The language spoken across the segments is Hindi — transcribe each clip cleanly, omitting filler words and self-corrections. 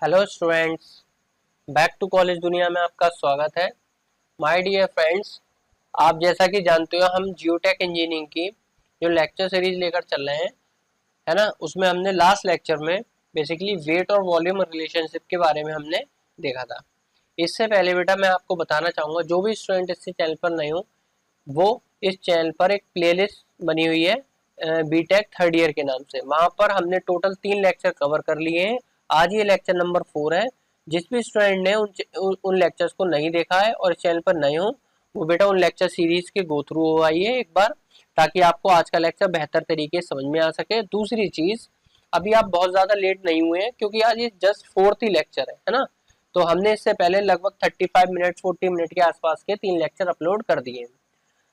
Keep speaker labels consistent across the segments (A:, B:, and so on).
A: Hello students, back to college दुनिया में आपका स्वागत है। माय डियर फ्रेंड्स, आप जैसा कि जानते हो हम जियोटेक इंजीनियरिंग की जो लेक्चर सीरीज लेकर चल रहे हैं, है ना। उसमें हमने लास्ट लेक्चर में बेसिकली वेट और वॉल्यूम रिलेशनशिप के बारे में हमने देखा था। इससे पहले बेटा मैं आपको बताना चाहूँगा, जो भी स्टूडेंट इस चैनल पर नए हो वो इस चैनल पर एक प्लेलिस्ट बनी हुई है बीटेक थर्ड ईयर के नाम से। वहाँ पर हमने टोटल 3 लेक्चर कवर कर लिए हैं। आज ये लेक्चर नंबर 4 है। जिस भी स्टूडेंट ने उन लेक्चर्स को नहीं देखा है और इस चैनल पर नए हो वो बेटा उन लेक्चर सीरीज के गो थ्रू हो आइए एक बार, ताकि आपको आज का लेक्चर बेहतर तरीके से समझ में आ सके। दूसरी चीज, अभी आप बहुत ज्यादा लेट नहीं हुए हैं क्योंकि आज ये जस्ट 4th ही लेक्चर है ना। तो हमने इससे पहले लगभग 35 मिनट 40 मिनट के आसपास के 3 लेक्चर अपलोड कर दिए हैं।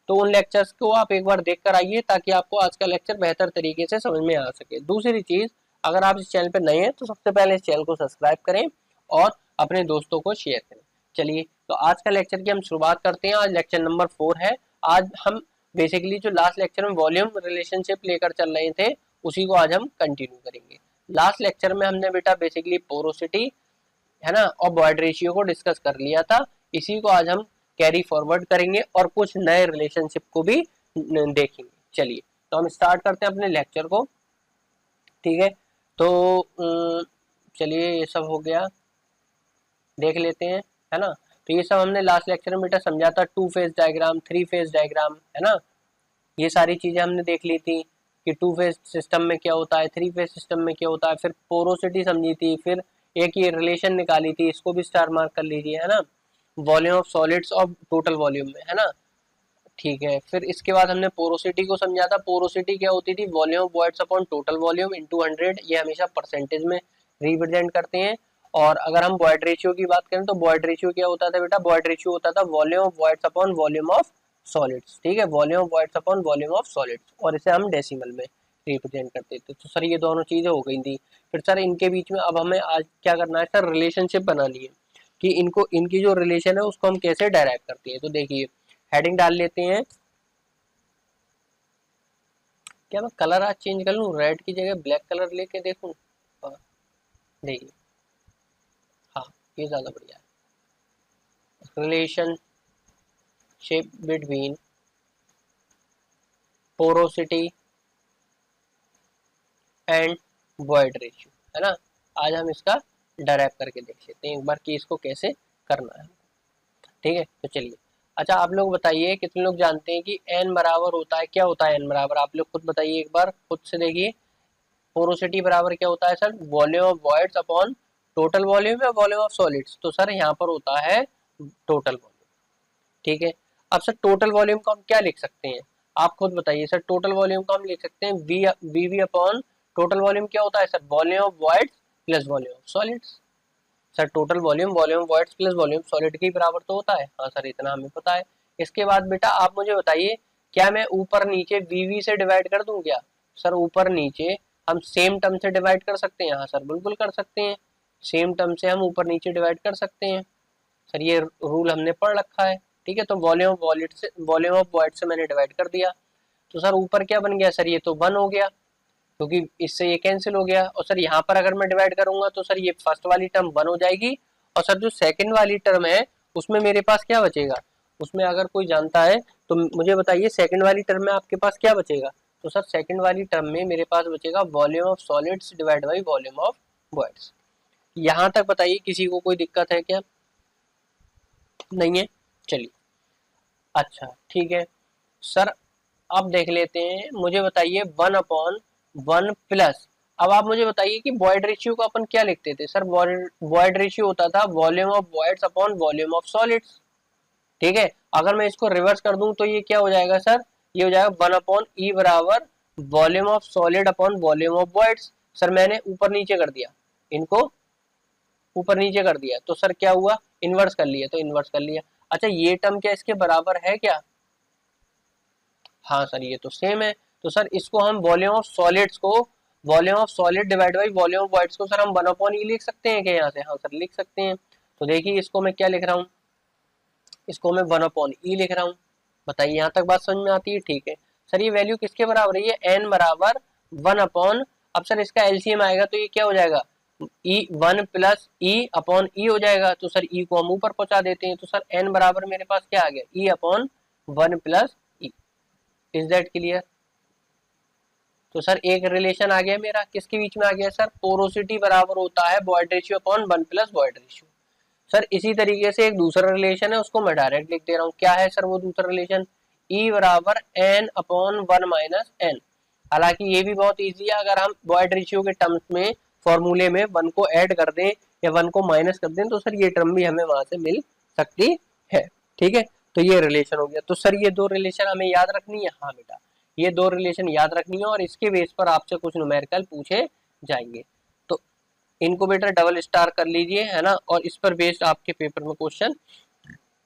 A: तो उन लेक्चर्स को आप एक बार देख कर आइए ताकि आपको आज का लेक्चर बेहतर तरीके से समझ में आ सके। दूसरी चीज, अगर आप इस चैनल पर नए हैं तो सबसे पहले इस चैनल को सब्सक्राइब करें और अपने दोस्तों को शेयर करें। चलिए, तो आज का लेक्चर की हम शुरुआत करते हैं। आज लेक्चर नंबर 4 है। आज हम बेसिकली जो लास्ट लेक्चर में वॉल्यूम रिलेशनशिप लेकर चल रहे थे उसी को आज हम कंटिन्यू करेंगे। लास्ट लेक्चर में हमने बेटा बेसिकली पोरोसिटी, है ना, और बॉयड रेशियो को डिस्कस कर लिया था। इसी को आज हम कैरी फॉरवर्ड करेंगे और कुछ नए रिलेशनशिप को भी देखेंगे। चलिए, तो हम स्टार्ट करते हैं अपने लेक्चर को। ठीक है, तो चलिए, ये सब हो गया, देख लेते हैं, है ना। तो ये सब हमने लास्ट लेक्चर में बेटा समझा था। 2 फेज डायग्राम, 3 फेज डायग्राम, है ना। ये सारी चीजें हमने देख ली थी कि 2 फेज सिस्टम में क्या होता है, 3 फेज सिस्टम में क्या होता है। फिर पोरोसिटी समझी थी, फिर एक ये रिलेशन निकाली थी, इसको भी स्टार मार्क कर लीजिए, है ना। वॉल्यूम ऑफ सॉलिड्स और टोटल वॉल्यूम में, है ना। ठीक है, फिर इसके बाद हमने पोरोसिटी को समझा था। पोरोसिटी क्या होती थी, volume of voids upon total volume into 100। ये हमेशा परसेंटेज में रिप्रेजेंट करते हैं। और अगर हम बॉयड रेशियो की बात करें तो बॉयड रेशियो क्या होता था बेटा, बॉयड रेशियो होता था volume of voids upon volume of solids. ठीक है, volume of voids upon volume of solids, और इसे हम डेसिमल में रिप्रेजेंट करते थे। तो सर ये दोनों चीजें हो गई थी। फिर सर इनके बीच में अब हमें आज क्या करना है सर, रिलेशनशिप बनानी है कि इनको, इनकी जो रिलेशन है उसको हम कैसे डायराइव करते हैं। तो देखिए, हेडिंग डाल लेते हैं। क्या मैं कलर आज चेंज कर लूँ, रेड की जगह ब्लैक कलर लेके देखूँ? हाँ, देखिए, हाँ, ये ज़्यादा बढ़िया है। Relationship between porosity and void ratio, है ना। आज हम इसका डायराइव करके देख लेते हैं एक बार कि इसको कैसे करना है। ठीक है, तो चलिए। अच्छा, आप लोग बताइए कितने लोग जानते हैं कि एन बराबर होता है, क्या होता है एन बराबर, आप लोग खुद बताइए एक बार, खुद से देखिए। पोरोसिटी बराबर क्या होता है sir, volume of voids upon total volume या वॉल्यूम ऑफ सॉलिड्स। तो सर यहाँ पर होता है टोटल वॉल्यूम। ठीक है, अब सर टोटल वॉल्यूम को हम क्या लिख सकते हैं, आप खुद बताइए सर। टोटल वॉल्यूम को हम लिख सकते हैं वी अपॉन टोटल वॉल्यूम क्या होता है sir, volume of voids plus volume of solids. Sir total volume volume of voids plus volume solid के बराबर तो होता है। हाँ सर, इतना हमें पता है। इसके बाद बेटा आप मुझे बताइए, क्या मैं ऊपर नीचे वी से डिवाइड कर दूं क्या? सर ऊपर नीचे हम सेम टर्म से डिवाइड कर सकते हैं। हाँ सर, बिल्कुल कर सकते हैं। सेम टर्म से हम ऊपर नीचे डिवाइड कर सकते हैं। सर ये रूल हमने पढ़ रखा है। ठीक है, तो वॉल्यूम ऑफ वॉलिड से, वॉल्यूम ऑफ वॉइड से मैंने डिवाइड कर दिया। तो सर ऊपर क्या बन गया सर, ये तो 1 हो गया क्योंकि इससे ये कैंसिल हो गया। और सर यहाँ पर अगर मैं डिवाइड करूंगा तो सर ये फर्स्ट वाली टर्म 1 हो जाएगी। और सर जो सेकंड वाली टर्म है उसमें मेरे पास क्या बचेगा, उसमें अगर कोई जानता है तो मुझे बताइए, सेकंड वाली टर्म में आपके पास क्या बचेगा? तो सर सेकंड वाली टर्म में मेरे पास बचेगा volume of solids divide by volume of voids. यहाँ तक बताइए किसी को कोई दिक्कत है क्या? नहीं है, चलिए। अच्छा ठीक है सर, अब देख लेते हैं। मुझे बताइए 1/1 प्लस, अब आप मुझे बताइए कि बॉयड रेशियो को अपन क्या लिखते थे सर? बॉयड रेशियो होता था volume of voids upon volume of solids. ठीक है, अगर मैं इसको रिवर्स कर दूं तो ये क्या हो जाएगा सर, ये हो जाएगा 1/E बराबर volume of solid upon volume of voids. Sir मैंने ऊपर नीचे कर दिया, इनको ऊपर नीचे कर दिया तो सर क्या हुआ, इनवर्स कर लिया तो इनवर्स कर लिया। अच्छा, ये टर्म क्या इसके बराबर है क्या? हाँ सर, ये तो सेम है। तो सर इसको हम वॉल्यूम ऑफ सॉलिड्स को, volume of solid divide by volume of voids को सर हम 1/E लिख सकते हैं क्या यहाँ से? हाँ सर, लिख सकते हैं। तो देखिए, इसको मैं क्या लिख रहा हूँ, इसको मैं 1/E लिख रहा हूँ। बताइए, यहाँ तक बात समझ में आती है? ठीक है सर, ये वैल्यू किसके बराबर है, ये n बराबर 1 अपॉन, अब सर इसका एलसीएम आएगा तो ये क्या हो जाएगा, ई 1 प्लस ई अपॉन ई हो जाएगा, तो सर ई को हम ऊपर पहुंचा देते हैं, तो सर एन बराबर मेरे पास क्या आ गया, ई upon 1 plus E. Is that clear? तो सर एक रिलेशन आ गया मेरा, किसके बीच में आ गया सर, पोरोसिटी बराबर होता है void ratio upon 1 plus void ratio. Sir इसी तरीके से एक दूसरा रिलेशन है, उसको मैं डायरेक्ट लिख दे रहा हूँ, क्या है सर वो दूसरा रिलेशन, ई बराबर एन अपॉन 1 माइनस एन। हालांकि ये भी बहुत इजी है, अगर हम वॉइड रेशियो के टर्म्स में फॉर्मूले में 1 को ऐड कर दें या 1 को माइनस कर दें, तो सर ये टर्म भी हमें वहां से मिल सकती है। ठीक है, तो ये रिलेशन हो गया। तो सर ये दो रिलेशन हमें याद रखनी है, हाँ बेटा ये दो रिलेशन याद रखनी है, और इसके बेस पर आपसे कुछ न्यूमेरिकल पूछे जाएंगे, तो इनको बेटा डबल स्टार कर लीजिए, है ना, और इस पर बेस्ड आपके पेपर में क्वेश्चन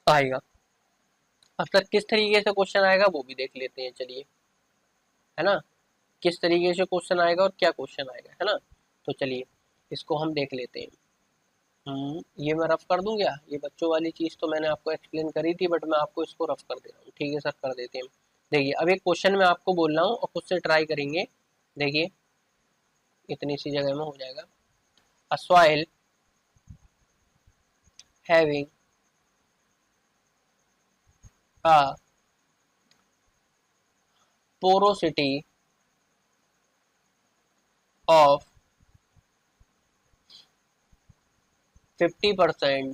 A: आएगा। अब सर किस तरीके से क्वेश्चन आएगा वो भी देख लेते हैं, चलिए, है ना, किस तरीके से क्वेश्चन आएगा और क्या क्वेश्चन आएगा, है ना। तो चलिए इसको हम देख लेते हैं। ये मैं रफ कर दूं क्या, ये बच्चों वाली चीज तो मैंने आपको एक्सप्लेन करी थी, बट मैं आपको इसको रफ कर दे रहा हूँ। ठीक है सर, कर देते हैं। देखिए अब एक क्वेश्चन मैं आपको बोल रहा हूँ और खुद से ट्राई करेंगे, देखिए इतनी सी जगह में हो जाएगा। अ soil having a porosity of 50%,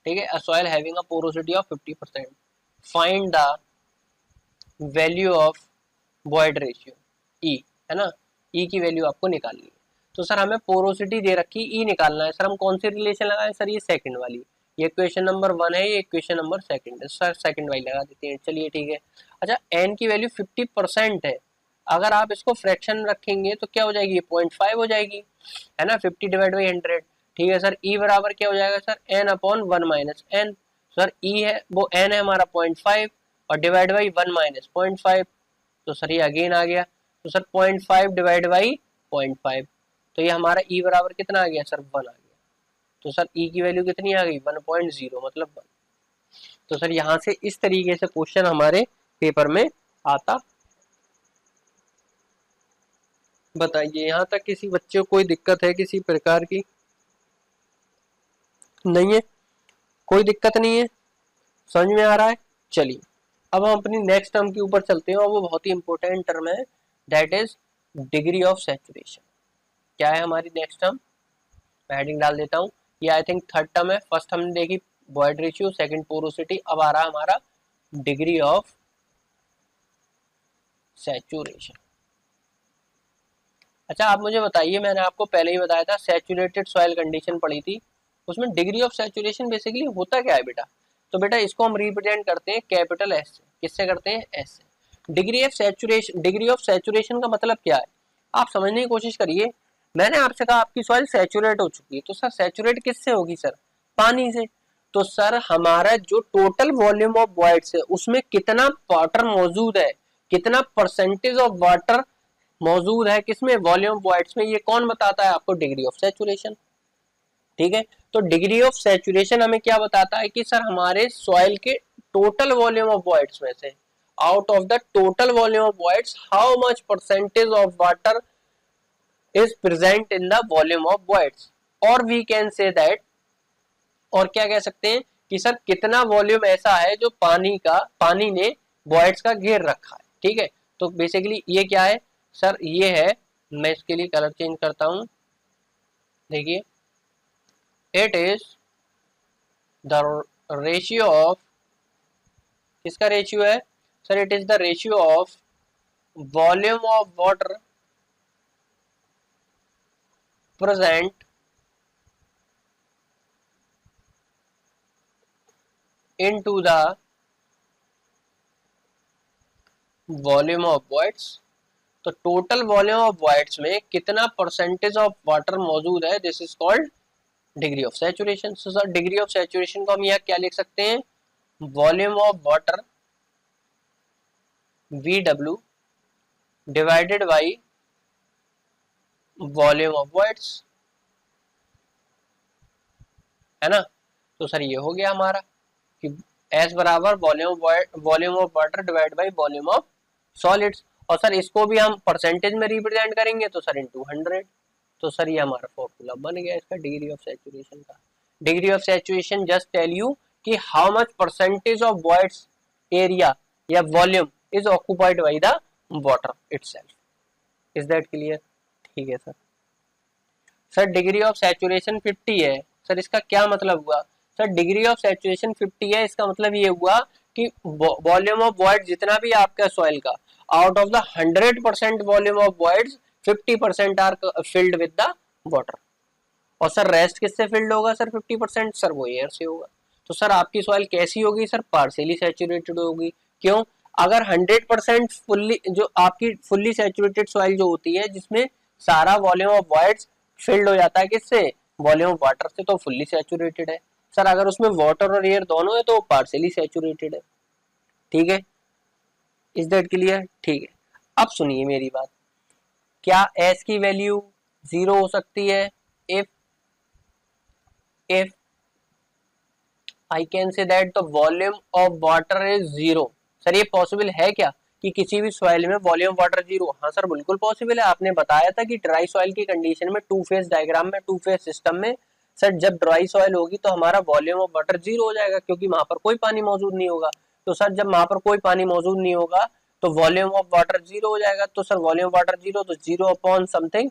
A: ठीक है, a soil having a porosity of 50%, find the value of void ratio E, है ना, E की वैल्यू आपको निकालनी है। तो सर हमें पोरोसिटी दे रखी, E निकालना है। सर हम कौन सी रिलेशन लगाएं, सर ये सेकंड वाली, ये इक्वेशन नंबर 1 है, ये इक्वेशन नंबर सेकंड है, सर सेकंड वाली लगा देते हैं। चलिए ठीक है। अच्छा n की वैल्यू 50% है, अगर आप इसको फ्रैक्शन रखेंगे तो क्या हो जाएगी, 0.5 हो जाएगी, है ना, 50 डिवाइड बाई 100। ठीक है सर, E बराबर क्या हो जाएगा sir, n upon 1 minus n. Sir E है वो n है हमारा 0.5 और डिवाइड बाई 1 माइनस 0.5, तो सर ये अगेन आ गया, तो सर 0.5 डिवाइड बाई 0.5, तो ये हमारा E बराबर कितना आ गया सर, 1 आ गया। तो सर E की वैल्यू कितनी आ गई, 1.0 मतलब 1। तो सर यहाँ से इस तरीके से क्वेश्चन हमारे पेपर में आता। बताइए यहाँ तक किसी बच्चे को कोई दिक्कत है किसी प्रकार की? नहीं है, कोई दिक्कत नहीं है, समझ में आ रहा है। चलिए अब हम अपनी नेक्स्ट टर्म के ऊपर चलते हैं, और वो बहुत ही इंपॉर्टेंट टर्म है, that is degree of saturation. क्या है हमारी नेक्स्ट टर्म, मैं हेडिंग डाल देता हूँ, ये आई थिंक थर्ड टर्म है। फर्स्ट हमने देखी वॉइड रेशियो, सेकंड पोरोसिटी, अब आ रहा है हमारा डिग्री ऑफ सैचुरेशन। अच्छा आप मुझे बताइए, मैंने आपको पहले ही बताया था सैचुरेटेड सॉइल कंडीशन पढ़ी थी, उसमें डिग्री ऑफ सैचुरेशन बेसिकली होता क्या है बेटा। तो बेटा इसको हम रिप्रेजेंट करते हैं कैपिटल एस से। किससे करते हैं, एस से। Degree of saturation, degree of saturation का मतलब क्या है, आप समझने की कोशिश करिए। मैंने आपसे कहा आपकी सॉइल सैचुरेट हो चुकी है, तो सर सैचुरेट किससे होगी सर, पानी से। तो सर हमारा जो टोटल वॉल्यूम ऑफ वॉइड्स है उसमें कितना वाटर मौजूद है, कितना परसेंटेज ऑफ वाटर मौजूद है किसमें, वॉल्यूम वॉइड्स में, ये कौन बताता है आपको, डिग्री ऑफ सैचुरेशन। ठीक है, तो डिग्री ऑफ सैचुरेशन हमें क्या बताता है कि सर हमारे सॉइल के टोटल वॉल्यूम ऑफ वॉइड्स में से, out of the total volume of voids how much percentage of water is present in the volume of voids, और वी कैन से दैट, और क्या कह सकते हैं कि सर कितना वॉल्यूम ऐसा है जो पानी ने वॉइड्स का घेर रखा है। ठीक है, तो बेसिकली ये क्या है सर, ये है, मैं इसके लिए कलर चेंज करता हूं, देखिए it is the ratio of, किसका रेशियो है sir, it is the ratio of volume of water present into the volume of voids. तो टोटल वॉल्यूम ऑफ वॉइड्स में कितना परसेंटेज ऑफ वाटर मौजूद है, this is called degree of saturation. So sir degree of saturation को हम यहाँ क्या लिख सकते हैं, volume of water VW divided by volume of voids, है ना। तो सर ये हो गया हमारा कि S बराबर volume of water divide by volume of solids, और सर इसको भी हम परसेंटेज में रिप्रेजेंट करेंगे तो सर इनटू 100। तो सर ये हमारा फॉर्मूला बन गया इसका डिग्री ऑफ सैचुरेशन का। Degree of saturation just tell you कि how much percentage of voids area या volume is occupied by the water itself. Is that clear? ठीक है sir. Sir degree of saturation 50 है, सर इसका क्या मतलब हुआ? सर डिग्री ऑफ सैचुरेशन 50 है, इसका मतलब ये हुआ कि वॉल्यूम ऑफ वॉइड जितना भी आपका सॉइल का, out of the 100% volume of voids 50% are filled with the water. और सर रेस्ट किससे फिल्ड होगा सर 50%? सर वो एयर से होगा। तो सर आपकी सॉइल कैसी होगी सर? पार्शियली सैचुरेटेड होगी। क्यों? अगर 100% फुल्ली, जो आपकी फुल्ली सैचुरेटेड सॉइल जो होती है जिसमें सारा वॉल्यूम ऑफ वॉइड्स फिल्ड हो जाता है किससे? वॉल्यूम ऑफ वाटर से, तो फुल्ली सैचुरेटेड है। सर अगर उसमें वाटर और एयर दोनों है तो पार्शियली सैचुरेटेड है। ठीक है, इज दैट क्लियर? ठीक है, अब सुनिए मेरी बात। क्या एस की वैल्यू 0 हो सकती है? If I can say that the volume of water is 0। Sir ये पॉसिबल है क्या कि किसी भी सॉइल में वॉल्यूम वाटर 0? हाँ सर बिल्कुल पॉसिबल है। आपने बताया था कि ड्राई सॉइल की कंडीशन में टू फेज डायग्राम में, टू फेज सिस्टम में सर जब ड्राई सॉइल होगी तो हमारा वॉल्यूम ऑफ वाटर 0 हो जाएगा क्योंकि वहां पर कोई पानी मौजूद नहीं होगा। तो सर जब वहां पर कोई पानी मौजूद नहीं होगा तो वॉल्यूम ऑफ वाटर 0 हो जाएगा। तो सर वॉल्यूम वाटर 0 तो 0 अपॉन समथिंग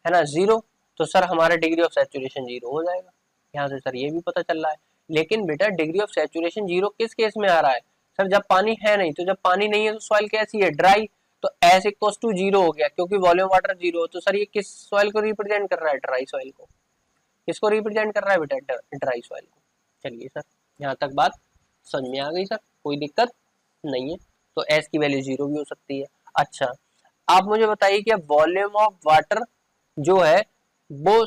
A: है ना 0, तो सर हमारा डिग्री ऑफ सैचुरेशन 0 हो जाएगा। यहाँ से सर ये भी पता चल रहा है। लेकिन बेटा डिग्री ऑफ सैचुरेशन 0 किस केस में आ रहा है? सर जब पानी है नहीं। तो जब पानी नहीं है तो सॉइल कैसी है? ड्राई। तो एस इक्वल्स टू 0 हो गया क्योंकि वॉल्यूम वाटर 0। तो सर ये किस सॉइल को रिप्रेजेंट कर रहा है? ड्राई सॉइल को। किसको रिप्रेजेंट कर रहा है बेटा? ड्राई सॉइल को। चलिए सर यहाँ तक बात समझ में आ गई सर, कोई दिक्कत नहीं है। तो एस की वैल्यू 0 भी हो सकती है। अच्छा, आप मुझे बताइए कि वॉल्यूम ऑफ वाटर जो है वो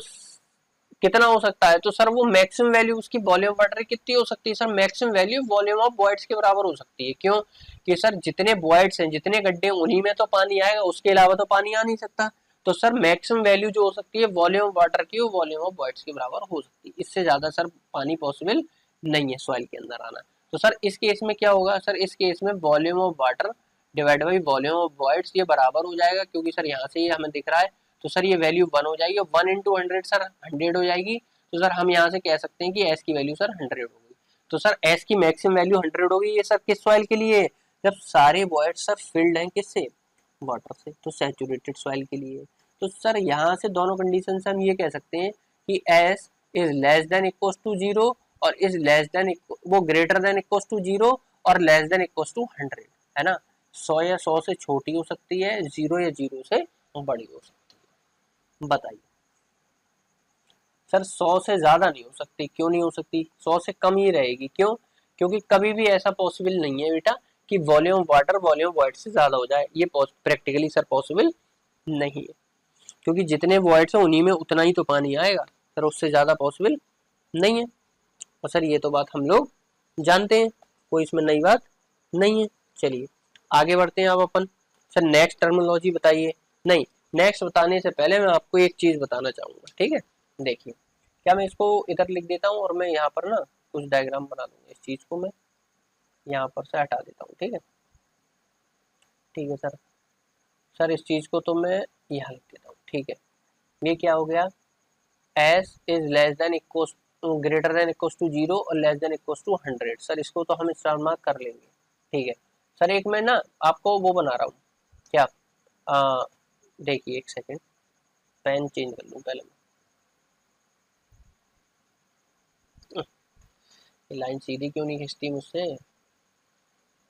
A: कितना हो सकता है? तो सर वो मैक्सिमम वैल्यू उसकी वॉल्यूम वाटर कितनी हो सकती है? Sir maximum value volume of voids के बराबर हो सकती है। क्यों? कि सर जितने वॉइड्स हैं, जितने गड्ढे, उन्हीं में तो पानी आएगा, उसके अलावा तो पानी आ नहीं सकता। तो सर मैक्सिमम वैल्यू जो हो सकती है वॉल्यूम ऑफ वाटर की, वो वॉल्यूम ऑफ वॉइड्स के बराबर हो सकती है। इससे ज्यादा सर पानी पॉसिबल नहीं है सॉइल के अंदर आना। तो सर इस केस में क्या होगा? सर इस केस में volume of water divide by volume of voids ये बराबर हो जाएगा क्योंकि सर यहाँ से ये हमें दिख रहा है। तो सर ये वैल्यू 1 हो जाएगी और 1 इंटू 100 सर 100 हो जाएगी। तो सर हम यहाँ से कह सकते हैं कि एस की वैल्यू सर 100 होगी। तो सर एस की मैक्सिमम वैल्यू 100 होगी। ये सर किस सॉइल के लिए? जब सारे वॉइड्स सर फिल्ड हैं किससे? वाटर से। तो सैचुरेटेड सॉइल के लिए। तो सर यहाँ से दोनों कंडीशन से हम ये कह सकते हैं कि S is less than equal to 0 और इज लेस देन वो ग्रेटर देन इक्वल टू 0 और लेस देन इक्वल टू 100 है ना। 100 या 100 से छोटी हो सकती है, 0 या 0 से बड़ी हो सकती है। बताइए सर 100 से ज्यादा नहीं हो सकती। क्यों नहीं हो सकती? 100 से कम ही रहेगी। क्यों? क्योंकि कभी भी ऐसा पॉसिबल नहीं है बेटा कि वॉल्यूम वाटर वॉल्यूम वॉइड से ज्यादा हो जाए। ये प्रैक्टिकली सर पॉसिबल नहीं है क्योंकि जितने वॉइड्स हैं उन्हीं में उतना ही तो पानी आएगा सर, उससे ज्यादा पॉसिबल नहीं है। और सर ये तो बात हम लोग जानते हैं, कोई इसमें नई बात नहीं है। चलिए आगे बढ़ते हैं। अब अपन सर नेक्स्ट टर्मिनोलॉजी बताइए। नहीं, नेक्स्ट बताने से पहले मैं आपको एक चीज बताना चाहूंगा। ठीक है, देखिए क्या मैं इसको इधर लिख देता हूँ और मैं यहाँ पर ना कुछ डायग्राम बना दूंगा। इस चीज को मैं यहाँ पर से हटा देता हूँ। ठीक है, ठीक है सर। सर इस चीज को तो मैं यहाँ लिख देता हूँ। ठीक है, ये क्या हो गया? S is less than equal greater than equal to 0 और less than equal to 100। Sir इसको तो हम स्टार मार्क कर लेंगे। ठीक है सर, एक मैं ना आपको वो बना रहा हूँ। क्या? देखिए एक सेकेंड, पेन चेंज कर लूँ पहले मैं। ये लाइन सीधी क्यों नहीं खींचती मुझसे? ये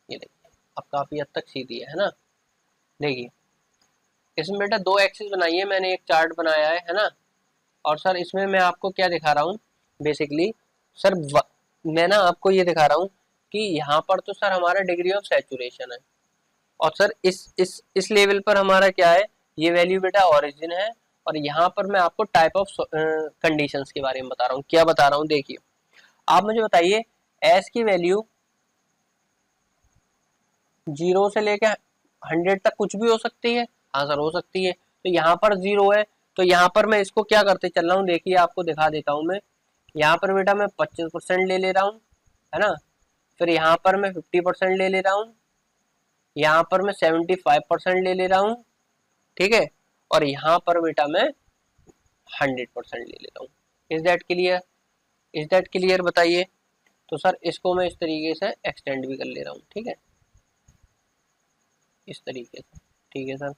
A: देखिए अब काफी हद तक सीधी है ना। देखिए इसमें बेटा दो एक्सिस बनाई है मैंने, एक चार्ट बनाया है ना। और सर इसमें मैं आपको क्या दिखा रहा हूँ बेसिकली सर, मैं ना आपको ये दिखा रहा हूँ कि यहाँ पर तो सर हमारा डिग्री ऑफ सैचुरेशन है और सर इस लेवल पर हमारा क्या है? ये वैल्यू बेटा ओरिजिन है। और यहाँ पर मैं आपको टाइप ऑफ कंडीशंस के बारे में बता रहा हूँ। क्या बता रहा हूँ? देखिए आप मुझे बताइए एस की वैल्यू 0 से लेकर 100 तक कुछ भी हो सकती है। हाँ सर हो सकती है। तो यहाँ पर 0 है तो यहाँ पर मैं इसको क्या करते चल रहा हूँ, देखिए आपको दिखा देता हूँ मैं। यहाँ पर बेटा मैं 25% ले रहा हूँ है ना। फिर यहाँ पर मैं 50% ले रहा हूँ। यहाँ पर मैं 75% ले रहा हूँ। ठीक है, और यहाँ पर बेटा मैं 100% ले लेता हूँ। Is that clear? Is that clear बताइए। तो सर इसको मैं इस तरीके से एक्सटेंड भी कर ले रहा हूँ, ठीक है, इस तरीके से, ठीक है सर।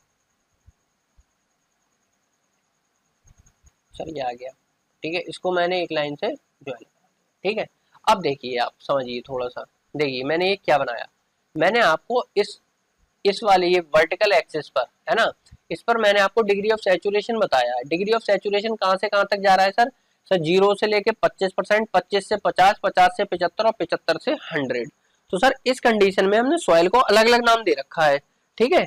A: सर ये आ गया, ठीक है, इसको मैंने एक लाइन से ज्वाइन, ठीक है। अब देखिए आप समझिए थोड़ा सा, देखिए मैंने ये क्या बनाया, मैंने आपको इस वाले ये वर्टिकल एक्सिस पर, है ना, इस पर मैंने आपको डिग्री ऑफ सैचुरेशन बताया है। डिग्री ऑफ सैचुरेशन कहाँ से कहाँ तक जा रहा है सर? सर 0 से लेके 25%, 25 से 50, 50 से 75 और 75 से 100। तो सर इस कंडीशन में हमने सॉइल को अलग अलग नाम दे रखा है, ठीक है,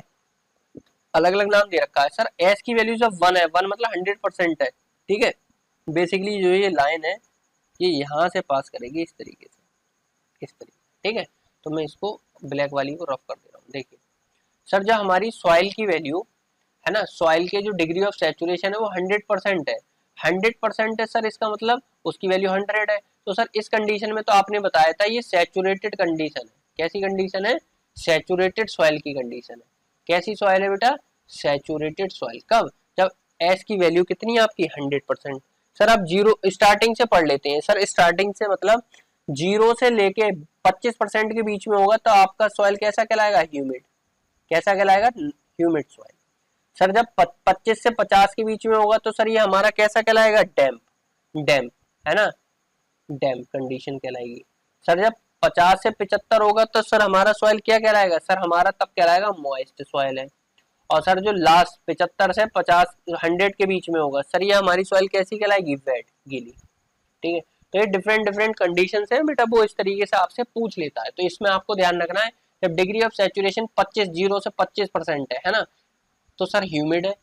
A: अलग अलग नाम दे रखा है। सर एस की वैल्यू जब 1 है, 1 मतलब 100% है, ठीक है। बेसिकली जो ये लाइन है ये यहाँ से पास करेगी इस तरीके से, इस तरीके, ठीक है। तो मैं इसको ब्लैक वाली को रफ कर दे रहा हूँ। देखिए सर जब हमारी सॉइल की वैल्यू है ना, सॉइल के जो डिग्री ऑफ सैचुरेशन है वो 100% है, 100% है सर, इसका मतलब उसकी वैल्यू 100 है। तो सर इस कंडीशन में तो आपने बताया था ये सैचुरेटेड कंडीशन है। कैसी कंडीशन है? सैचुरेटेड सॉइल की कंडीशन है। कैसी सॉइल है बेटा? Saturated soil. कब? जब एस की वैल्यू कितनी है आपकी? 100%। सर आप जीरो स्टार्टिंग से पढ़ लेते हैं। सर स्टार्टिंग से मतलब 0 से लेके 25% के बीच में होगा तो आपका सॉइल कैसा कहलाएगा? ह्यूमिड। कैसा कहलाएगा? Humid soil. सर जब 25 से 50 के बीच में होगा तो सर ये हमारा कैसा कहलाएगा? डैम्प। डैम्प, है ना, डैम्प कंडीशन कहलाएगी। सर जब 50 से 75 होगा तो सर हमारा सॉइल क्या कहलाएगा? सर हमारा तब कहलाएगा मॉइस्ट सॉइल है। और सर जो लास्ट 75 से 50 100 के बीच में होगा सर ये हमारी सॉइल कैसी कहलाएगी? वेट, गीली, ठीक है। तो ये डिफरेंट डिफरेंट कंडीशन है बेटा, वो इस तरीके से आपसे पूछ लेता है। तो इसमें आपको ध्यान रखना है जब डिग्री ऑफ सैचुरेशन 25 0 से 25% है ना, तो सर ह्यूमिड है।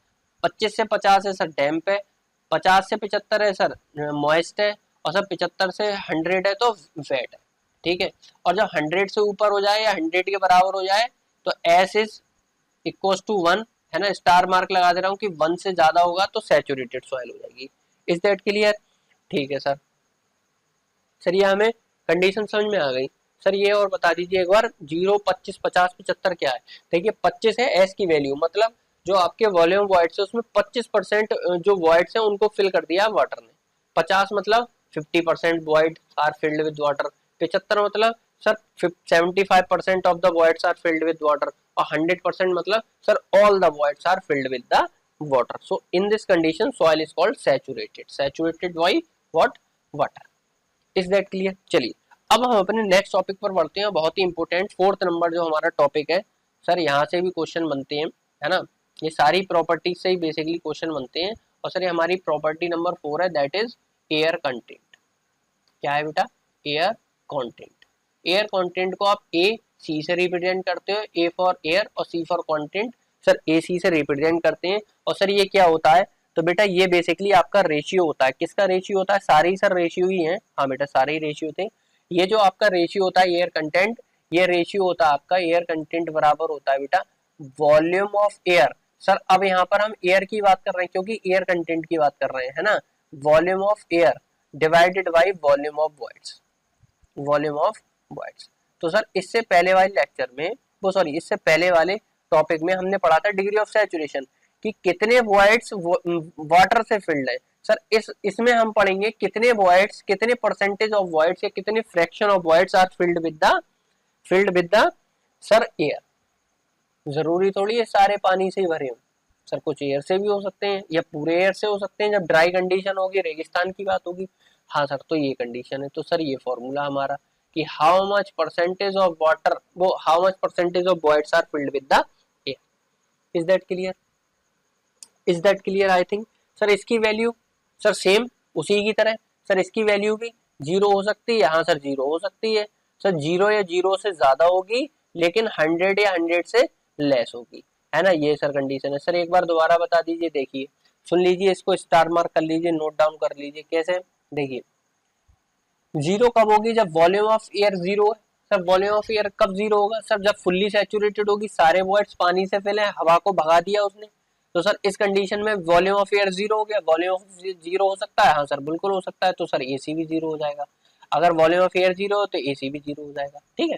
A: 25 से 50 है सर डैम्प है। 50 से 75 है सर मॉइस्ट है। और सर 75 से 100 है तो वेट है, ठीक है। और जब 100 से ऊपर हो जाए या 100 के बराबर हो जाए तो एस इज इक्वल्स टू 1, है ना, स्टार मार्क लगा दे रहा हूँ कि 1 से ज्यादा होगा तो सैचुरेटेड सॉइल हो जाएगी। Is that clear? ठीक है सर। सर ये हमें कंडीशन समझ में आ गई। सर ये और बता दीजिए एक बार 0, 25, 50, 75 क्या है? देखिए 25 है एस की वैल्यू, मतलब जो आपके वॉल्यूम वॉइड्स है उसमें 25% जो वॉइड्स है उनको फिल कर दिया वाटर ने। 50 मतलब 50% void are filled with water. 75 मतलब sir 75% of the voids are filled with water. और 100% मतलब sir all the voids are filled with the water. So in this condition soil is called saturated. Saturated by what? Water. Is that clear? चलिए अब हम अपने नेक्स्ट टॉपिक पर बढ़ते हैं। बहुत ही इंपॉर्टेंट 4th नंबर जो हमारा टॉपिक है सर, यहाँ से भी क्वेश्चन बनते हैं, है ना, ये सारी प्रॉपर्टीज से ही बेसिकली क्वेश्चन बनते हैं। और सर ये हमारी प्रॉपर्टी नंबर 4 है, दैट इज एयर कंटेंट। क्या है बेटा? Air content. एयर कंटेंट को आप ए सी से रिप्रेजेंट करते हो, ए फॉर एयर और सी फॉर कंटेंट। सर ए सी से रिप्रेजेंट करते हैं। और सर ये क्या होता है? तो बेटा ये बेसिकली आपका रेशियो होता है। किसका रेशियो होता है? सारे ही सर रेशियो ही हैं। हाँ बेटा सारे ही रेशियो थे। ये जो आपका रेशियो होता है एयर कंटेंट, ये रेशियो होता है आपका एयर कंटेंट बराबर होता है बेटा वॉल्यूम ऑफ एयर। सर अब यहाँ पर हम एयर की बात कर रहे हैं क्योंकि एयर कंटेंट की बात कर रहे हैं, है ना। Volume of air divided by volume of voids. Volume of voids. तो सर इससे पहले वाले लेक्चर में, वो सॉरी इससे पहले वाले टॉपिक में हमने पढ़ा था डिग्री ऑफ सैचुरेशन कि कितने वॉइड्स वाटर से फिल्ड है। सर इसमें हम पढ़ेंगे कितने वॉइड्स, कितने परसेंटेज ऑफ वॉइड्स या कितने fraction of voids are filled with the sir air. जरूरी थोड़ी है सारे पानी से ही भरे हो सर, कुछ एयर से भी हो सकते हैं या पूरे एयर से हो सकते हैं जब ड्राई कंडीशन होगी, रेगिस्तान की बात होगी। हाँ सर तो ये कंडीशन है। तो सर ये फॉर्मूला हमारा कि how much percentage of water, वो how much percentage of voids are filled with the air. Is that clear? Is that clear? I think sir इसकी वैल्यू सर सेम उसी की तरह सर इसकी वैल्यू भी 0 हो सकती है। हाँ सर 0 हो सकती है सर, 0 या 0 से ज्यादा होगी लेकिन 100 या 100 से लेस होगी, है ना। ये सर कंडीशन है। सर एक बार दोबारा बता दीजिए, देखिए सुन लीजिए, इसको स्टार मार्क कर लीजिए, नोट डाउन कर लीजिए। कैसे? देखिए 0 कब होगी? जब वॉल्यूम ऑफ एयर 0 है। सर वॉल्यूम ऑफ एयर कब 0 होगा? सर जब फुल्ली सैचुरेटेड होगी, सारे वॉइड्स पानी से फिल है, हवा को भगा दिया उसने। तो सर इस कंडीशन में वॉल्यूम ऑफ एयर 0 हो गया। वॉल्यूम ऑफ 0 हो सकता है? हाँ सर बिल्कुल हो सकता है। तो सर एसी भी 0 हो जाएगा। अगर वॉल्यूम ऑफ एयर 0 हो तो एसी भी 0 हो जाएगा। ठीक है,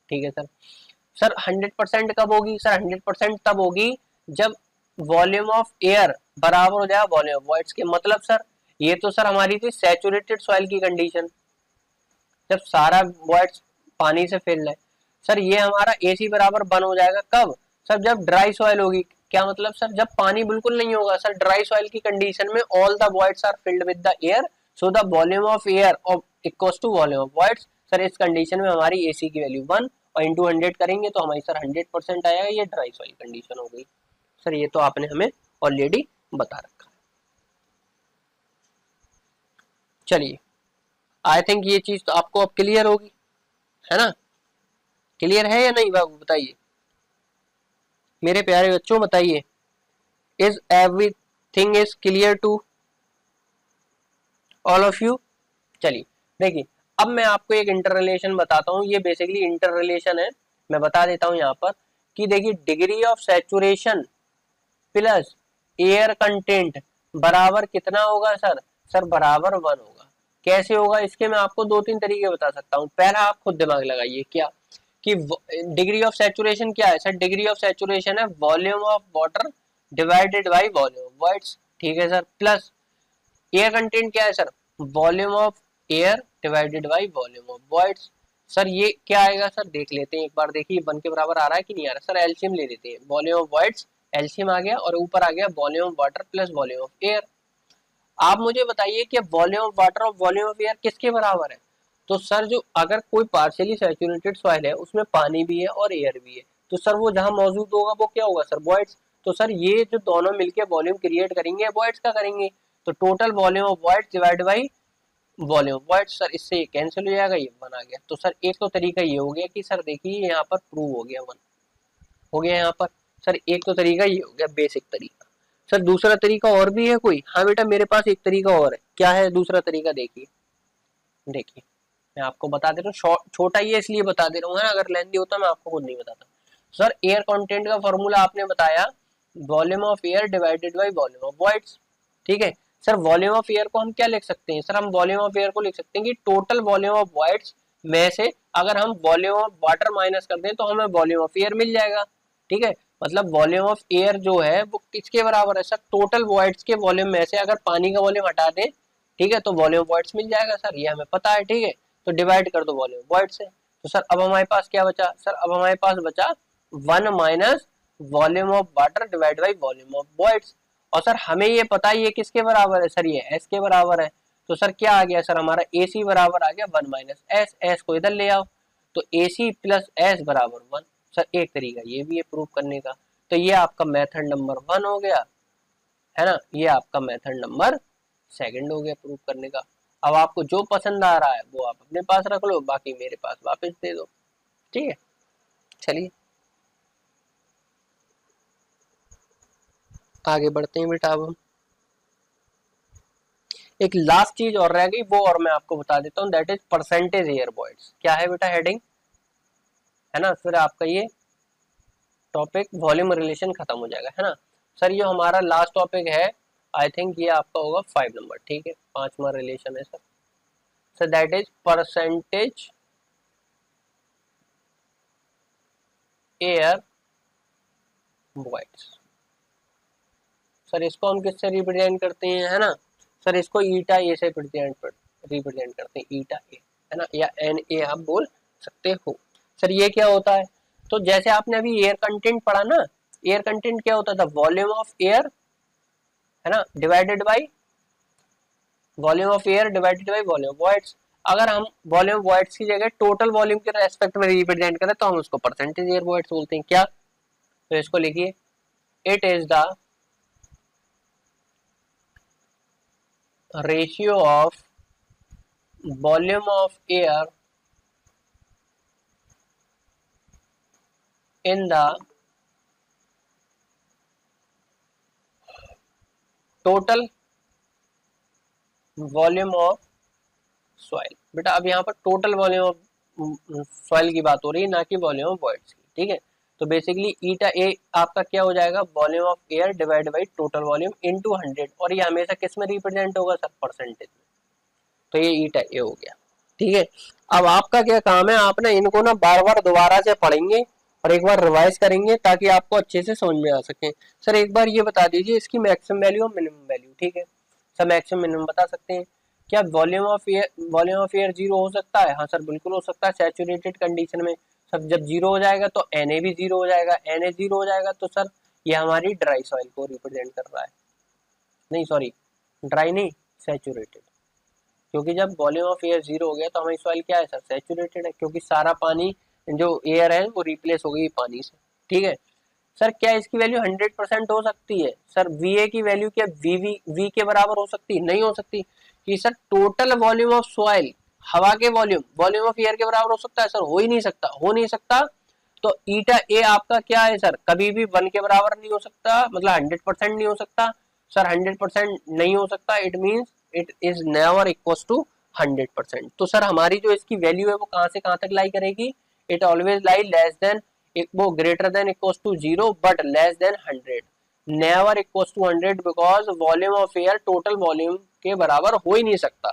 A: ठीक है सर। सर 100% कब होगी? सर 100% तब होगी जब वॉल्यूम ऑफ एयर बराबर हो जाएगा वॉल्यूम ऑफ वॉइड्स के। मतलब सर ये तो सर हमारी थी सैचुरेटेड सॉइल की कंडीशन, जब सारा वॉइड्स पानी से फिल्ड है। सर ये हमारा AC बराबर 1 हो जाएगा कब? सर जब ड्राई सॉइल होगी। क्या मतलब सर? जब पानी बिल्कुल नहीं होगा सर, ड्राई सॉइल की कंडीशन में all the voids are filled with the air, so the volume of air of equals to volume of voids. Sir इस कंडीशन में हमारी AC की वैल्यू 1 और इंटू 100 करेंगे तो हमारी सर 100% आएगा। ये ड्राई सॉइल कंडीशन हो गई। सर ये तो आपने हमें ऑलरेडी बता रखा। चलिए आई थिंक ये चीज तो आपको अब क्लियर होगी, है ना? क्लियर है या नहीं बाबू, बताइए मेरे प्यारे बच्चों, बताइए। Is everything is clear to all of you? चलिए देखिए, अब मैं आपको एक इंटर रिलेशन बताता हूँ। ये बेसिकली इंटर रिलेशन है, मैं बता देता हूँ यहाँ पर कि देखिए degree of saturation plus air content बराबर कितना होगा सर? सर बराबर 1 होगा। कैसे होगा इसके मैं आपको 2-3 तरीके बता सकता हूँ। पहला आप खुद दिमाग लगाइए, क्या कि डिग्री ऑफ सैचुरेशन क्या है सर? डिग्री ऑफ सैचुरेशन है volume of water divided by volume of voids, ठीक है सर। प्लस एयर कंटेंट क्या है sir? Volume of air divided by volume of voids. Sir ये क्या आएगा सर? देख लेते हैं एक बार, देखिए 1 के बराबर आ रहा है कि नहीं आ रहा। सर एलसीएम ले लेते हैं, वॉल्यूम ऑफ वॉइड्स एलसीएम आ गया और ऊपर आ गया volume of water plus volume of air. आप मुझे बताइए कि वॉल्यूम ऑफ वाटर और वॉल्यूम ऑफ एयर किसके बराबर है? तो सर जो अगर कोई पार्शियली सैचुरेटेड सॉइल है उसमें पानी भी है और एयर भी है, तो सर वो जहां मौजूद होगा वो क्या होगा सर? वॉइड्स। तो सर ये जो दोनों मिलके वॉल्यूम क्रिएट करेंगे वॉइड्स का करेंगे। तो total volume of voids divide by volume of voids. Sir इससे ये कैंसिल हो जाएगा, ये 1 आ गया। तो सर एक तो तरीका ये हो गया कि सर देखिए यहाँ पर प्रूव हो गया 1 हो गया यहाँ पर। सर एक तो तरीका ये हो गया बेसिक तरीका। सर दूसरा तरीका और भी है कोई? हाँ बेटा मेरे पास एक तरीका और है। क्या है दूसरा तरीका? देखिए देखिए मैं आपको बता दे रहा हूँ, छोटा ही है इसलिए बता दे रहा हूँ, है ना? अगर लेंथी होता मैं आपको खुद नहीं बताता। सर एयर कंटेंट का फॉर्मूला आपने बताया volume of air divided by volume of voids, ठीक है। सर वॉल्यूम ऑफ एयर को हम क्या लिख सकते हैं? सर हम वॉल्यूम ऑफ एयर को लिख सकते हैं कि टोटल वॉल्यूम ऑफ वॉइड्स में से अगर हम वॉल्यूम ऑफ वाटर माइनस कर दें तो हमें वॉल्यूम ऑफ एयर मिल जाएगा, ठीक है। मतलब वॉल्यूम ऑफ एयर जो है वो किसके बराबर है सर? टोटल वॉइड्स के वॉल्यूम में से अगर पानी का वॉल्यूम हटा दें, ठीक है, तो वॉल्यूम वॉइड्स मिल जाएगा सर, ये हमें पता है, ठीक है। तो डिवाइड कर दो वॉल्यूम वॉइड्स से। तो सर अब हमारे पास क्या बचा? सर अब हमारे पास बचा 1 minus volume of water divide by volume of voids. और सर हमें ये पता है ये किसके बराबर है सर? ये एस के बराबर है। तो सर क्या आ गया सर? हमारा ए सी बराबर आ गया 1 माइनस एस। एस को इधर ले आओ तो ए सी प्लस एस बराबर 1। सर एक तरीका ये भी है प्रूव करने का। तो ये आपका मेथड नंबर 1 हो गया, है ना? ये आपका मेथड नंबर 2 हो गया प्रूव करने का। अब आपको जो पसंद आ रहा है वो आप अपने पास रख लो, बाकी मेरे पास वापस दे दो, ठीक है। चलिए आगे बढ़ते हैं बेटा। अब हम एक लास्ट चीज और रह गई, वो और मैं आपको बता देता हूँ, that is percentage air voids. क्या है बेटा हेडिंग, है ना? फिर आपका ये टॉपिक वॉल्यूम रिलेशन खत्म हो जाएगा, है ना? सर ये हमारा लास्ट टॉपिक है, आई थिंक ये आपका होगा 5 नंबर, ठीक है। 5वां रिलेशन है sir. Sir that is percentage air voids. Sir इसको हम किससे रिप्रेजेंट करते हैं, है ना? सर इसको ईटा ए से रिप्रेजेंट करते हैं, ईटा ए, है ना? या एन ए आप बोल सकते हो। सर ये क्या होता है? तो जैसे आपने अभी एयर कंटेंट पढ़ा ना, एयर कंटेंट क्या होता था? वॉल्यूम ऑफ एयर, है ना, divided by volume of air divided by volume voids. अगर हम वॉल्यूम वॉइड्स की जगह टोटल वॉल्यूम के रेस्पेक्ट में रिप्रेजेंट करें तो हम उसको परसेंटेज एयर वॉइड्स बोलते हैं। क्या? तो इसको लिखिए, it is the ratio of volume of air in the total volume of soil। बेटा अब यहाँ पर टोटल वॉल्यूम ऑफ सॉइल की बात हो रही है, ना कि वॉल्यूम ऑफ वॉइड्स की, ठीक है। तो बेसिकली ईटा ए आपका क्या हो जाएगा? Volume of air divide by total volume into 100, और ये हमेशा किस में रिप्रेजेंट होगा सर? परसेंटेज में। तो ये ईटा ए हो गया, ठीक है। अब आपका क्या काम है, आप ना इनको ना बार बार दोबारा से पढ़ेंगे, और एक बार रिवाइज करेंगे ताकि आपको अच्छे से समझ में आ सके। सर एक बार ये बता दीजिए इसकी मैक्सिमम वैल्यू और मिनिमम वैल्यू, ठीक है। सर मैक्सिमम मिनिमम बता सकते हैं। क्या वॉल्यूम ऑफ एयर जीरो हो सकता है? हाँ सर बिल्कुल हो सकता है सैचुरेटेड कंडीशन में। सर जब जीरो हो जाएगा तो Na भी जीरो हो जाएगा, Na जीरो हो जाएगा तो सर ये हमारी ड्राई सॉइल को रिप्रेजेंट कर रहा है। नहीं सॉरी, ड्राई नहीं, सैचुरेटेड। क्योंकि जब वॉल्यूम ऑफ एयर जीरो हो गया तो हमारी सॉइल क्या है सर? सैचुरेटेड है, क्योंकि सारा पानी जो एयर है वो रिप्लेस हो गई पानी से, ठीक है। सर क्या इसकी वैल्यू 100% हो सकती है? सर वी की वैल्यू क्या वी के बराबर हो सकती है? नहीं हो सकती। कि sir total volume of soil, हवा के वॉल्यूम ऑफ एयर के बराबर हो सकता है? सर हो ही नहीं सकता, हो नहीं सकता। तो ईटा ए आपका क्या है सर? कभी भी 1 के बराबर नहीं हो सकता, मतलब 100% नहीं हो सकता। सर 100% नहीं हो सकता, it means it is never equal to 100%। तो सर हमारी जो इसकी वैल्यू है वो कहां से कहां तक लाई करेगी? It always lie less than, वो greater than equal to 0 but less than 100, never equal to 100, because volume of air total volume के बराबर हो ही नहीं सकता।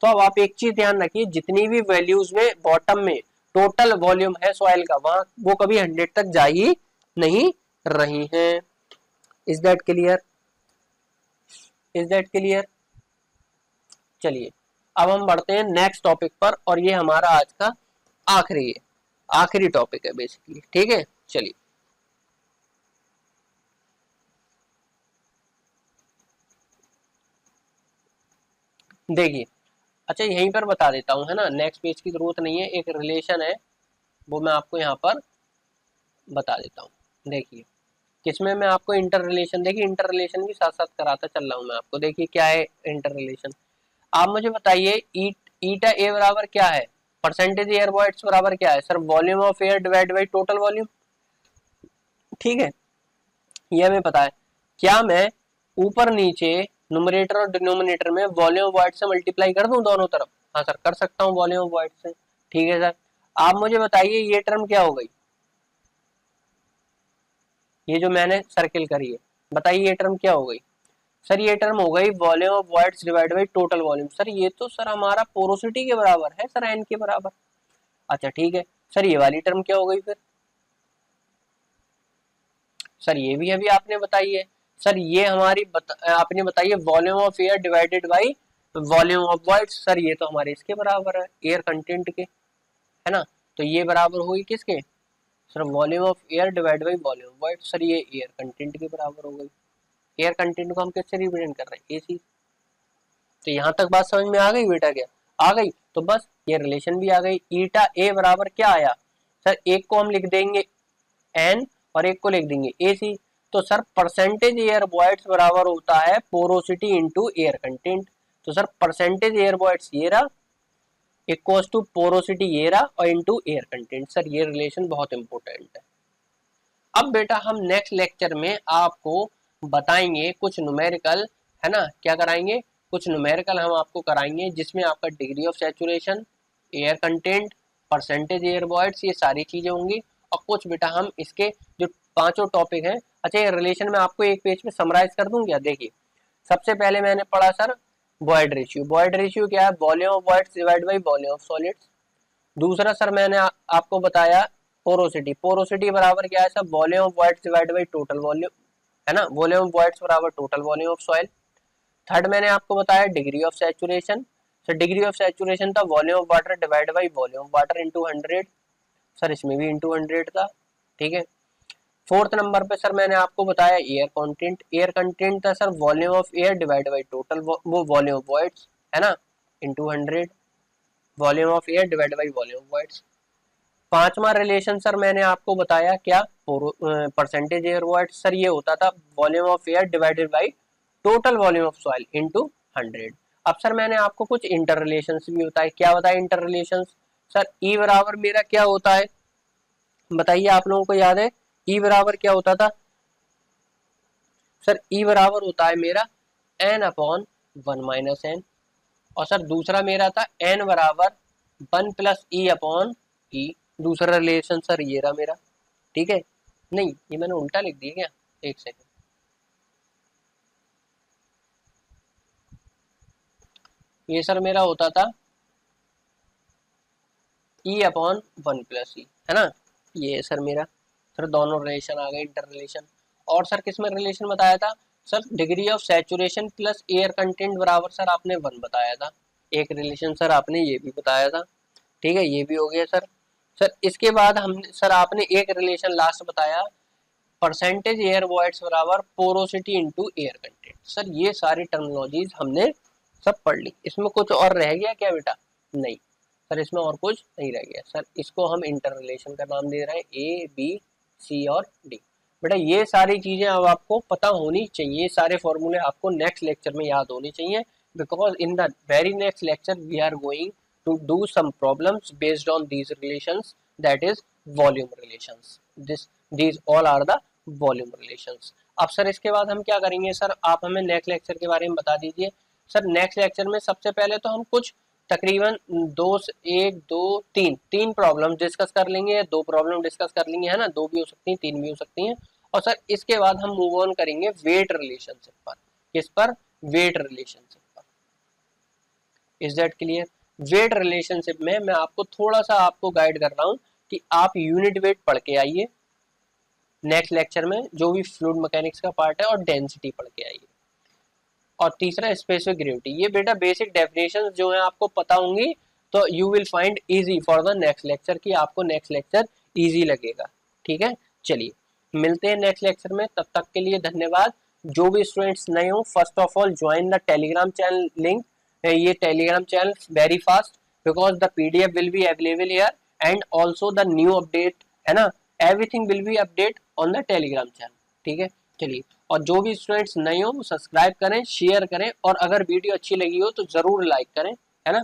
A: तो अब आप एक चीज ध्यान रखिए, जितनी भी वैल्यूज में बॉटम में टोटल वॉल्यूम है सॉइल का, वहां वो कभी 100 तक जा ही नहीं रही है। Is that clear? Is that clear? चलिए अब हम बढ़ते हैं नेक्स्ट टॉपिक पर, और ये हमारा आज का आखिरी टॉपिक है बेसिकली, ठीक है। चलिए देखिए, अच्छा यहीं पर बता देता हूँ, है ना, नेक्स्ट पेज की जरूरत नहीं है, एक रिलेशन है वो मैं आपको यहाँ पर बता देता हूँ। देखिए किसमें मैं आपको इंटर रिलेशन, देखिए इंटर रिलेशन भी साथ साथ कराता चल रहा हूँ मैं आपको। देखिए क्या है इंटर रिलेशन, आप मुझे बताइए ईटा ए बराबर क्या है? परसेंटेज एयर वॉइड्स बराबर क्या है? Sir volume of air divide by total volume, ठीक है। ये हमें पता है। क्या मैं ऊपर नीचे न्यूमरेटर और डिनोमिनेटर में वॉल्यूम ऑफ वॉइड से मल्टीप्लाई कर दूं दोनों तरफ? हाँ सर कर सकता हूँ वॉल्यूम ऑफ वॉइड से, ठीक है सर। आप मुझे बताइए ये टर्म क्या हो गई, ये जो मैंने सर्किल करी है, बताइए ये टर्म क्या हो गई? सर ये टर्म हो गई volume of voids divide by total volume. Sir ये तो सर हमारा पोरोसिटी के बराबर है सर, एन के बराबर। अच्छा ठीक है सर, ये वाली टर्म क्या हो गई फिर? सर ये भी अभी आपने बताई है। सर ये हमारी आपने बताई है volume of air divided by volume of void. Sir ये तो हमारे इसके बराबर है, एयर कंटेंट के, है ना। तो ये बराबर होगी किसके? Sir volume of air divide by volume of void. Sir ये एयर कंटेंट के बराबर हो गई। एयर कंटेंट को हम किससे रिप्रेजेंट कर रहे हैं? एसी। तो यहाँ तक बात समझ में आ गई बेटा? क्या आ गई? तो बस ये रिलेशन भी आ गई। ईटा ए बराबर क्या आया? सर एक को हम लिख देंगे एन और एक को लिख देंगे एसी। तो सर परसेंटेज एयर वॉइड्स बराबर होता है पोरोसिटी इनटू एयर कंटेंट। तो सर परसेंटेज एयर वॉइड्स ये रहा इक्वल्स टू पोरोसिटी ये रहा और इनटू एयर कंटेंट। सर ये रिलेशन बहुत इंपॉर्टेंट है। अब बेटा हम नेक्स्ट लेक्चर में आपको बताएंगे कुछ न्यूमेरिकल, है ना, क्या कराएंगे? कुछ न्यूमेरिकल हम आपको कराएंगे जिसमें आपका degree of saturation, air content, percentage air voids, ये सारी चीजें होंगी। और कुछ बेटा हम इसके जो पांचों टॉपिक हैं, अच्छा ये रिलेशन में आपको एक पेज में समराइज कर दूं क्या? देखिए सबसे पहले मैंने पढ़ा sir void ratio. Void ratio क्या है? Volume of voids divide by volume of solids. दूसरा सर मैंने आपको बताया पोरोसिटी। पोरोसिटी बराबर क्या है sir? Volume of voids divide by total volume, है ना, वॉल्यूम ऑफ वॉइड्स बराबर total volume of soil. Third मैंने आपको बताया degree of saturation. Sir degree of saturation था volume of water divide by volume of water into 100। Sir इसमें भी इनटू 100 था, ठीक है। फोर्थ नंबर पे सर मैंने आपको बताया एयर कंटेंट। एयर कंटेंट था sir volume of air divide by total वो वॉल्यूम ऑफ वॉइड्स, है ना, into 100, volume of air divide by volume of voids. पांचवा रिलेशन सर मैंने आपको बताया क्या? Percentage air void. सर ये होता था volume of air divided by total volume of soil into 100। अब सर मैंने आपको कुछ इंटर रिलेशन भी बताए। क्या बताया इंटर रिलेशन? सर ई बराबर मेरा क्या होता है, बताइए आप लोगों को याद है ई बराबर क्या होता था? सर ई बराबर होता है मेरा एन अपॉन 1 - n। और सर दूसरा मेरा था एन बराबर 1 + E/, ई। दूसरा रिलेशन सर ये रहा मेरा, ठीक है। नहीं ये मैंने उल्टा लिख दिया क्या? एक सेकंड, ये सर मेरा होता था E/1 + E, है ना, ये है सर मेरा। फिर दोनों रिलेशन आ गए, इंटर रिलेशन। और सर किस में रिलेशन बताया था sir, degree of saturation plus air content बराबर सर आपने 1 बताया था, एक रिलेशन सर आपने ये भी बताया था। ठीक है, ये भी हो गया सर। सर इसके बाद हम सर आपने एक रिलेशन लास्ट बताया, परसेंटेज एयर वॉइड्स बराबर porosity into air content. Sir ये सारी टर्मिनोलॉजीज हमने सब पढ़ ली, इसमें कुछ और रह गया क्या बेटा? नहीं सर, इसमें और कुछ नहीं रह गया सर, इसको हम इंटर रिलेशन का नाम दे रहे हैं, ए बी सी और डी। बेटा ये सारी चीजें अब आपको पता होनी चाहिए, ये सारे फॉर्मूले आपको नेक्स्ट लेक्चर में याद होनी चाहिए, because in the very next lecture we are going to do some problems based on these relations, that is volume relations. These all are the volume relations. अब सर इसके बाद हम क्या करेंगे सर, आप हमें नेक्स्ट लेक्चर के बारे में बता दीजिए। सर नेक्स्ट लेक्चर में सबसे पहले तो हम कुछ तकरीबन तीन प्रॉब्लम डिस्कस कर लेंगे, 2 प्रॉब्लम डिस्कस कर लेंगे, है ना, 2 भी हो सकती हैं, 3 भी हो सकती हैं। और सर इसके बाद हम मूव ऑन करेंगे वेट रिलेशनशिप पर। किस पर? वेट रिलेशनशिप पर। Is that clear? Weight relationship में मैं आपको थोड़ा सा आपको गाइड कर रहा हूं कि आप यूनिट वेट पढ़ के आइए नेक्स्ट लेक्चर में, जो भी फ्लूइड मैकेनिक्स का पार्ट है, और डेंसिटी पढ़ के आइए। और तीसरा स्पेसिफिक ग्रेविटी, ये बेटा बेसिक डेफिनेशन जो है आपको पता होंगी, तो you will find easy for the next lecture, कि आपको नेक्स्ट लेक्चर इजी लगेगा। ठीक है, चलिए मिलते हैं नेक्स्ट लेक्चर में, तब तक के लिए धन्यवाद। जो भी स्टूडेंट्स नए हो, first of all join the Telegram channel link, ये Telegram channel very fast, because the PDF will be available here and also the new update, है ना, everything will be update on the Telegram channel. ठीक है, चलिए, और जो भी स्टूडेंट्स नए हो वो सब्सक्राइब करें, शेयर करें, और अगर वीडियो अच्छी लगी हो तो जरूर लाइक करें, है ना।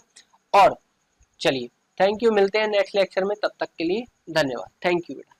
A: और चलिए, थैंक यू, मिलते हैं नेक्स्ट लेक्चर में, तब तक के लिए धन्यवाद, थैंक यू बेटा।